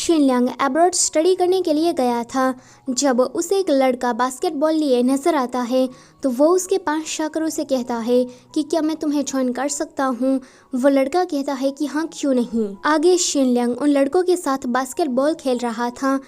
शिनलियांग abroad study करने के लिए गया था। जब उसे एक लड़का बास्केटबॉल लिए नजर आता है तो वो उसके पास जाकर उसे कहता है कि क्या मैं तुम्हें ज्वाइन कर सकता हूँ। वो लड़का कहता है कि हाँ क्यों नहीं। आगे शिनलियांग उन लड़कों के साथ बास्केटबॉल खेल रहा था।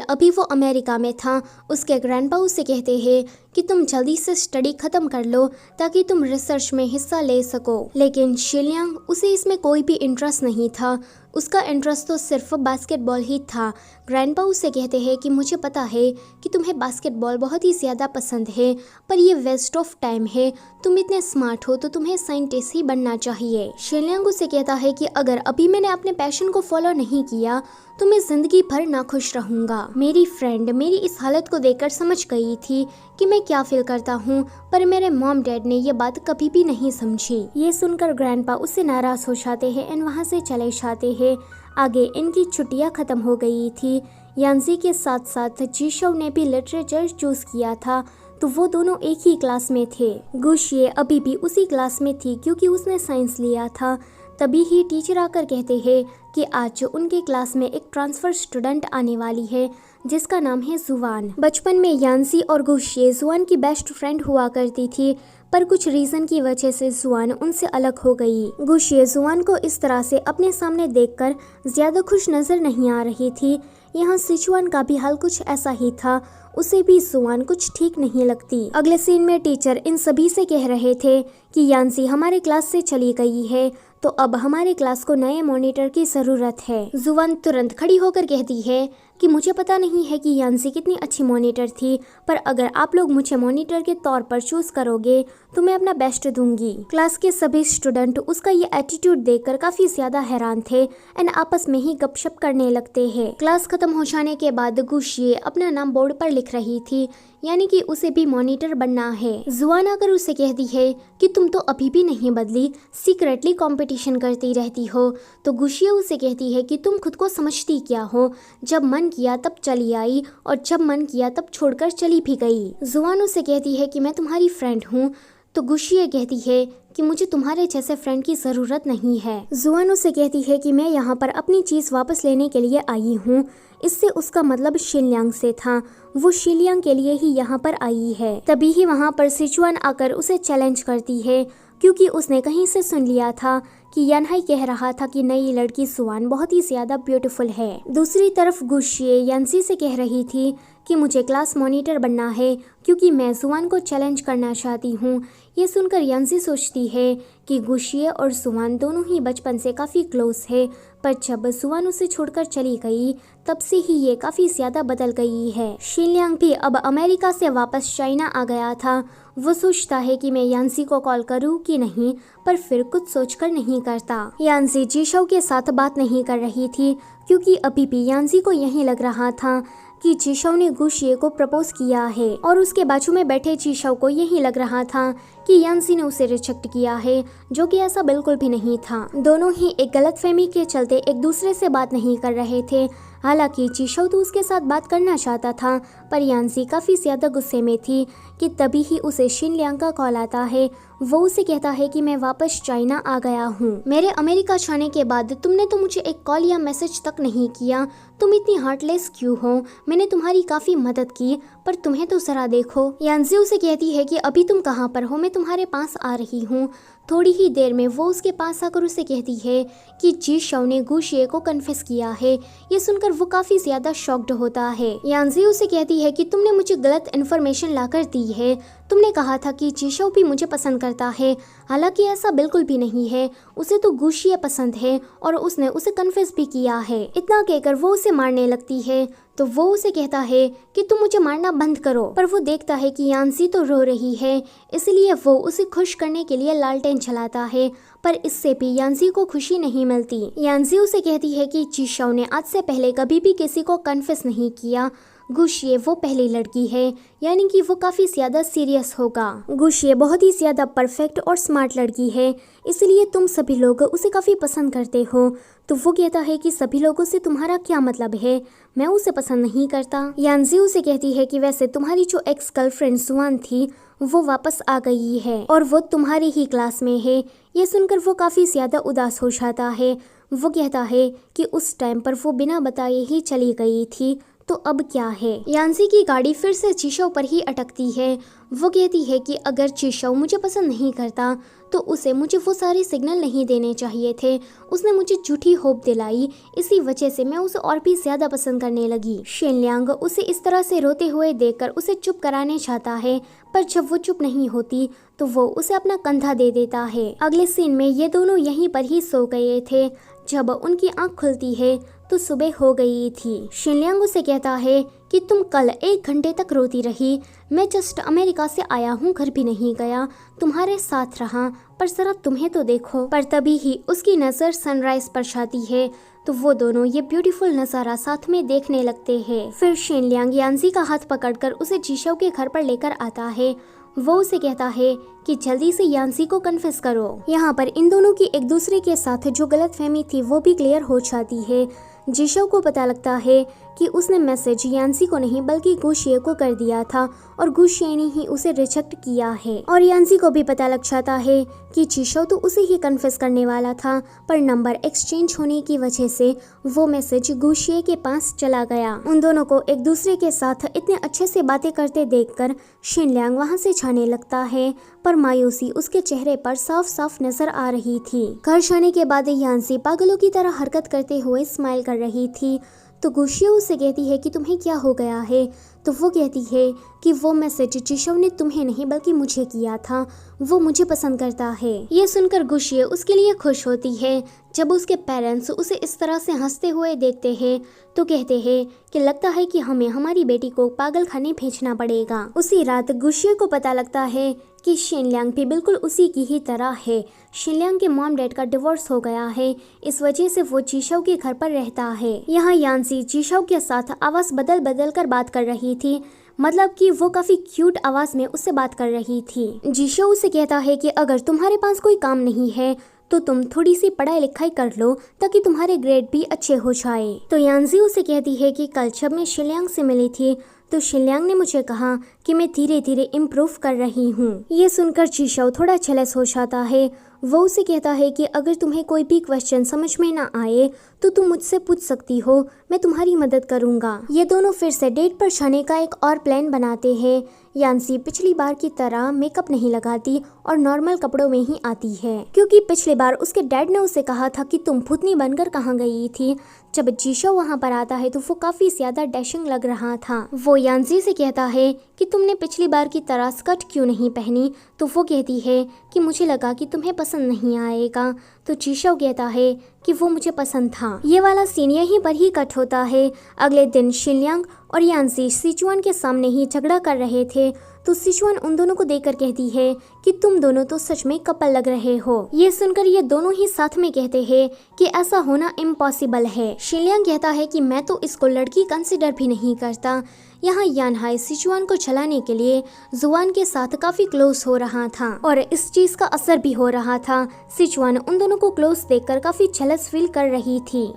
अभी वो अमेरिका में था। उसके ग्रैंडपा उसे कहते हैं कि तुम जल्दी से स्टडी खत्म कर लो ताकि तुम रिसर्च में हिस्सा ले सको। लेकिन शिनलियांग उसे इसमें कोई भी इंटरेस्ट नहीं था। उसका इंटरेस्ट तो सिर्फ बास्केटबॉल ही था। ग्रैंडपा उसे कहते हैं कि मुझे पता है कि तुम्हें बास्केटबॉल बहुत ही ज़्यादा पसंद है, पर ये वेस्ट ऑफ टाइम है। तुम इतने स्मार्ट हो तो तुम्हें साइंटिस्ट ही बनना चाहिए। शिनलियांग उसे कहता है कि अगर अभी मैंने अपने पैशन को फॉलो नहीं किया तो मैं जिंदगी भर नाखुश रहूंगा। मेरी फ्रेंड मेरी इस हालत को देखकर समझ गई थी कि मैं क्या फील करता हूँ, पर मेरे मॉम डैड ने ये बात कभी भी नहीं समझी। ये सुनकर ग्रैंडपा उससे नाराज हो जाते हैं एंड वहाँ से चले जाते हैं। आगे इनकी छुट्टियाँ खत्म हो गई थी। यांजी के साथ साथ जीशव ने भी लिटरेचर चूज किया था, तो वो दोनों एक ही क्लास में थे। गुशिये अभी भी उसी क्लास में थी क्योंकि उसने साइंस लिया था। तभी ही टीचर आकर कहते हैं कि आज उनके क्लास में एक ट्रांसफर स्टूडेंट आने वाली है जिसका नाम है जुवान। बचपन में यांसी और गुशिये जुवान की बेस्ट फ्रेंड हुआ करती थी, पर कुछ रीजन की वजह से जुवान उनसे अलग हो गई। गुशिये जुवान को इस तरह से अपने सामने देखकर ज्यादा खुश नजर नहीं आ रही थी। यहाँ सिचुआन का भी हाल कुछ ऐसा ही था। उसे भी जुवान कुछ ठीक नहीं लगती। अगले सीन में टीचर इन सभी से कह रहे थे कि यांसी हमारे क्लास से चली गई है, तो अब हमारे क्लास को नए मॉनिटर की जरूरत है। जुवान तुरंत खड़ी होकर कहती है कि मुझे पता नहीं है कि यांसी कितनी अच्छी मॉनिटर थी, पर अगर आप लोग मुझे मॉनिटर के तौर पर चूज करोगे तो मैं अपना बेस्ट दूंगी। क्लास के सभी स्टूडेंट उसका ये एटीट्यूड देखकर काफी ज्यादा हैरान थे एंड आपस में ही गपशप करने लगते हैं। क्लास खत्म हो जाने के बाद गुशिये अपना नाम बोर्ड पर लिख रही थी, यानी कि उसे भी मॉनिटर बनना है। जुवान आकर उसे कहती है कि तुम तो अभी भी नहीं बदली, सीक्रेटली कंपटीशन करती रहती हो। तो गुशिये उसे कहती है कि तुम खुद को समझती क्या हो, जब मन किया तब चली आई और जब मन किया तब छोड़कर चली भी गई। जुवान उसे कहती है कि मैं तुम्हारी फ्रेंड हूँ, तो गुशिये कहती है कि मुझे तुम्हारे जैसे फ्रेंड की जरूरत नहीं है। जुवान उसे कहती है कि मैं यहाँ पर अपनी चीज वापस लेने के लिए आई हूँ। इससे उसका मतलब शिनलियांग से था। वो शिनलियांग के लिए ही यहाँ पर आई है। तभी ही वहाँ पर सिचुआन आकर उसे चैलेंज करती है क्योंकि उसने कहीं से सुन लिया था कि यनहाई कह रहा था कि नई लड़की जुवान बहुत ही ज्यादा ब्यूटीफुल है। दूसरी तरफ गुशिये यांसी से कह रही थी कि मुझे क्लास मॉनिटर बनना है क्योंकि मैं जुवान को चैलेंज करना चाहती हूँ। ये सुनकर यांसी सोचती है कि गुशिये और जुवान दोनों ही बचपन से काफ़ी क्लोज है, पर जब जुवान उसे छोड़कर चली गई तब से ही ये काफ़ी ज़्यादा बदल गई है। शिनलियांग भी अब अमेरिका से वापस चाइना आ गया था। वो सोचता है कि मैं यांसी को कॉल करूं कि नहीं, पर फिर कुछ सोचकर नहीं करता। यांसी जीशव के साथ बात नहीं कर रही थी क्योंकि अभी भी यांसी को यही लग रहा था कि जीशव ने गुशिये को प्रपोज किया है, और उसके बाजू में बैठे जीशव को यही लग रहा था कि यांसी ने उसे रिजेक्ट किया है, जो कि ऐसा बिल्कुल भी नहीं था। दोनों ही एक गलतफहमी के चलते एक दूसरे से बात नहीं कर रहे थे। हालांकि जीशव तो उसके साथ बात करना चाहता था, पर यांसी काफ़ी ज़्यादा गुस्से में थी कि तभी ही उसे शिनलियांग का कॉल आता है। वो उसे कहता है कि मैं वापस चाइना आ गया हूँ। मेरे अमेरिका जाने के बाद तुमने तो मुझे एक कॉल या मैसेज तक नहीं किया। तुम इतनी हार्टलेस क्यों हो? मैंने तुम्हारी काफ़ी मदद की, पर तुम्हें तो जरा देखो। यांसी उसे कहती है कि अभी तुम कहाँ पर हो, मैं तुम्हारे पास आ रही हूँ। थोड़ी ही देर में वो उसके पास आकर उसे कहती है कि जीशव ने गुशिये को कन्फेस किया है। ये सुनकर वो काफ़ी ज़्यादा शॉक्ड होता है। यांसी उसे कहती है कि तुमने मुझे गलत इन्फॉर्मेशन लाकर दी है। तुमने कहा था कि जीशव भी मुझे पसंद करता है, हालांकि ऐसा बिल्कुल भी नहीं है। उसे तो गुशिये पसंद है और उसने उसे कन्फेस भी किया है। इतना कहकर वो उसे मारने लगती है, तो वो उसे कहता है कि तुम मुझे मारना बंद करो। पर वो देखता है कि यांसी तो रो रही है, इसलिए वो उसे खुश करने के लिए लालटेन जलाता है, पर इससे भी यांसी को खुशी नहीं मिलती। यांसी उसे कहती है कि जीशव ने आज से पहले कभी भी किसी को कन्फेस नहीं किया। गुशिये वो पहली लड़की है, यानी कि वो काफ़ी ज़्यादा सीरियस होगा। गुशिये बहुत ही ज़्यादा परफेक्ट और स्मार्ट लड़की है, इसलिए तुम सभी लोग उसे काफ़ी पसंद करते हो। तो वो कहता है कि सभी लोगों से तुम्हारा क्या मतलब है, मैं उसे पसंद नहीं करता। यांसी उसे कहती है कि वैसे तुम्हारी जो एक्स गर्लफ्रेंड जुवान थी वो वापस आ गई है और वो तुम्हारी ही क्लास में है। ये सुनकर वो काफ़ी ज़्यादा उदास हो जाता है। वो कहता है कि उस टाइम पर वो बिना बताए ही चली गई थी, तो अब क्या है। यांसी की गाड़ी फिर से चीशव पर ही अटकती है। वो कहती है कि अगर चीशव मुझे पसंद नहीं करता तो उसे मुझे वो सारे सिग्नल नहीं देने चाहिए थे। उसने मुझे झूठी होप दिलाई, इसी वजह से मैं उसे और भी ज्यादा पसंद करने लगी। शेनलियांग उसे इस तरह से रोते हुए देखकर उसे चुप कराने चाहता है, पर जब वो चुप नहीं होती तो वो उसे अपना कंधा दे देता है। अगले सीन में ये दोनों यहीं पर ही सो गए थे। जब उनकी आंख खुलती है तो सुबह हो गई थी। शेनलियांग उसे कहता है कि तुम कल 1 घंटे तक रोती रही, मैं जस्ट अमेरिका से आया हूँ, घर भी नहीं गया, तुम्हारे साथ रहा, पर जरा तुम्हें तो देखो। पर तभी ही उसकी नज़र सनराइज पर जाती है, तो वो दोनों ये ब्यूटीफुल नज़ारा साथ में देखने लगते हैं। फिर शेनलियांग यांसी का हाथ पकड़कर उसे चीशव के घर पर लेकर आता है। वो उसे कहता है कि जल्दी से यांसी को कन्फेस करो। यहाँ पर इन दोनों की एक दूसरे के साथ जो गलतफहमी थी वो भी क्लियर हो जाती है। जीशव को पता लगता है कि उसने मैसेज यांसी को नहीं बल्कि गुशिये को कर दिया था और गुशिये ने ही उसे रिजेक्ट किया है। और यांसी को भी पता लग जाता है कि जीशव तो उसे ही कन्फेस करने वाला था, पर नंबर एक्सचेंज होने की वजह से वो मैसेज गुशिये के पास चला गया। उन दोनों को एक दूसरे के साथ इतने अच्छे से बातें करते देखकर शेनलियांग वहाँ से जाने लगता है, पर मायूसी उसके चेहरे पर साफ साफ नजर आ रही थी। घर जाने के बाद यांसी पागलों की तरह हरकत करते हुए स्माइल कर रही थी, तो गुशिये उसे कहती है कि तुम्हें क्या हो गया है। तो वो कहती है कि वो मैसेज चीशव ने तुम्हें नहीं बल्कि मुझे किया था, वो मुझे पसंद करता है। ये सुनकर गुशिये उसके लिए खुश होती है। जब उसके पेरेंट्स उसे इस तरह से हंसते हुए देखते हैं तो कहते हैं कि लगता है कि हमें हमारी बेटी को पागल खाने भेजना पड़ेगा। उसी रात गुशिये को पता लगता है कि शेनलियांग भी बिल्कुल उसी की ही तरह है। शेनलियांग के मॉम डैड का डिवोर्स हो गया है, इस वजह से वो चीशव के घर पर रहता है। यहाँ यांसी चीशव के साथ आवाज बदल बदल कर बात कर रही थी, मतलब कि वो काफी क्यूट आवाज में उससे बात कर रही थी। जीशो उसे कहता है कि अगर तुम्हारे पास कोई काम नहीं है तो तुम थोड़ी सी पढ़ाई लिखाई कर लो ताकि तुम्हारे ग्रेड भी अच्छे हो जाए। तो यांसी उसे कहती है कि कल जब मैं शेनलियांग से मिली थी तो शेनलियांग ने मुझे कहा कि मैं धीरे धीरे इम्प्रूव कर रही हूँ। ये सुनकर जीशो थोड़ा जेलस हो जाता है। वो उसे कहता है कि अगर तुम्हें कोई भी क्वेश्चन समझ में ना आए तो तुम मुझसे पूछ सकती हो, मैं तुम्हारी मदद करूंगा। ये दोनों फिर से डेट पर जाने का एक और प्लान बनाते हैं। यांसी पिछली बार की तरह मेकअप नहीं लगाती और नॉर्मल कपड़ों में ही आती है, क्योंकि पिछली बार उसके डैड ने उसे कहा था कि तुम भूतनी बनकर कहाँ गई थी। जब जीशो वहाँ पर आता है तो वो काफी ज्यादा डैशिंग लग रहा था। वो यांसी से कहता है कि तुमने पिछली बार की तरह स्कर्ट क्यों नहीं पहनी। तो वो कहती है कि मुझे लगा कि तुम्हें पसंद नहीं आएगा। तो जीशो कहता है कि वो मुझे पसंद था। ये वाला सीन यहीं पर ही कट होता है। अगले दिन शेनलियांग और यांसी सिचुआन के सामने ही झगड़ा कर रहे थे, तो सिचुआन उन दोनों को देखकर कहती है कि तुम दोनों तो सच में कपल लग रहे हो। ये सुनकर ये दोनों ही साथ में कहते हैं कि ऐसा होना इम्पॉसिबल है। शेनलियांग कहता है कि मैं तो इसको लड़की कंसिडर भी नहीं करता। यहाँ यानहाई सिचुआन को चलाने के लिए जुआन के साथ काफी क्लोज हो रहा था और इस चीज का असर भी हो रहा था। सिचुआन उन दोनों को क्लोज देखकर काफी जेलस फील कर रही थी।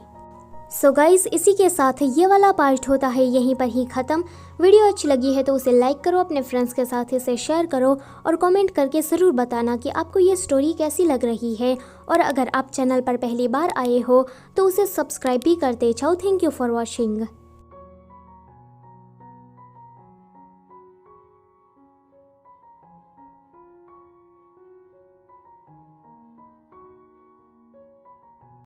सो गाइस, इसी के साथ ये वाला पार्ट होता है यहीं पर ही खत्म। वीडियो अच्छी लगी है तो उसे लाइक करो, अपने फ्रेंड्स के साथ इसे शेयर करो और कमेंट करके ज़रूर बताना कि आपको ये स्टोरी कैसी लग रही है। और अगर आप चैनल पर पहली बार आए हो तो उसे सब्सक्राइब भी करते जाओ। Thank you for watching.